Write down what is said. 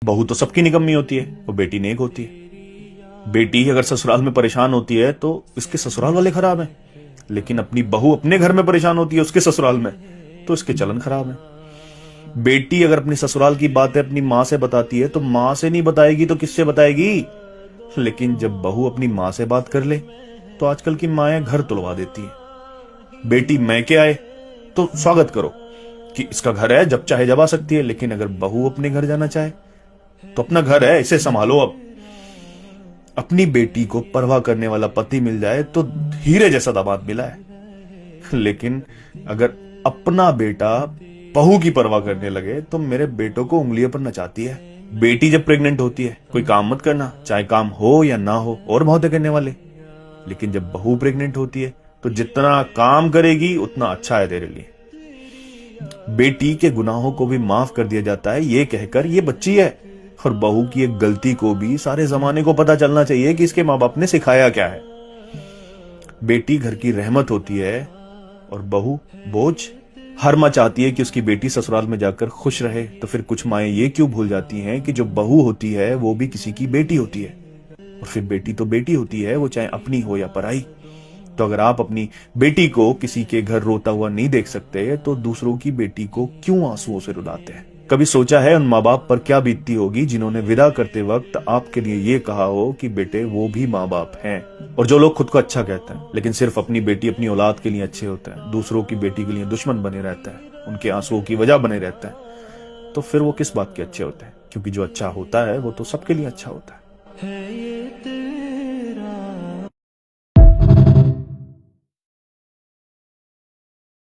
बहू तो सबकी निकम्मी होती है, वो बेटी नेक होती है। बेटी अगर ससुराल में परेशान होती है तो इसके ससुराल वाले खराब हैं, लेकिन अपनी बहू अपने घर में परेशान होती है उसके ससुराल में तो इसके चलन खराब है। बेटी अगर अपनी ससुराल की बातें अपनी माँ से बताती है तो माँ से नहीं बताएगी तो किससे बताएगी। लेकिन जब बहू अपनी माँ से बात कर ले तो आजकल की माएं घर तुलवा देती है। बेटी मैके आए तो स्वागत करो कि इसका घर है, जब चाहे जब आ सकती है। लेकिन अगर बहू अपने घर जाना चाहे तो अपना घर है, इसे संभालो। अब अपनी बेटी को परवाह करने वाला पति मिल जाए तो हीरे जैसा दामाद मिला है। लेकिन अगर अपना बेटा बहू की परवाह करने लगे तो मेरे बेटों को उंगलियों पर नचाती है। बेटी जब प्रेग्नेंट होती है कोई काम मत करना, चाहे काम हो या ना हो, और बहुते करने वाले। लेकिन जब बहू प्रेग्नेंट होती है तो जितना काम करेगी उतना अच्छा है तेरे लिए। बेटी के गुनाहों को भी माफ कर दिया जाता है ये कहकर ये बच्ची है। और बहू की एक गलती को भी सारे जमाने को पता चलना चाहिए कि इसके माँ बाप ने सिखाया क्या है। बेटी घर की रहमत होती है और बहू बोझ। हर माँ चाहती है कि उसकी बेटी ससुराल में जाकर खुश रहे, तो फिर कुछ माएं ये क्यों भूल जाती हैं कि जो बहू होती है वो भी किसी की बेटी होती है। और फिर बेटी तो बेटी होती है, वो चाहे अपनी हो या पराई। तो अगर आप अपनी बेटी को किसी के घर रोता हुआ नहीं देख सकते तो दूसरों की बेटी को क्यों आंसुओं से रुलाते हैं। कभी सोचा है उन माँ बाप पर क्या बीतती होगी जिन्होंने विदा करते वक्त आपके लिए ये कहा हो कि बेटे वो भी माँ बाप हैं। और जो लोग खुद को अच्छा कहते हैं लेकिन सिर्फ अपनी बेटी अपनी औलाद के लिए अच्छे होते हैं, दूसरों की बेटी के लिए दुश्मन बने रहते हैं, उनके आंसुओं की वजह बने रहते हैं, तो फिर वो किस बात के अच्छे होते हैं। क्योंकि जो अच्छा होता है वो तो सबके लिए अच्छा होता है।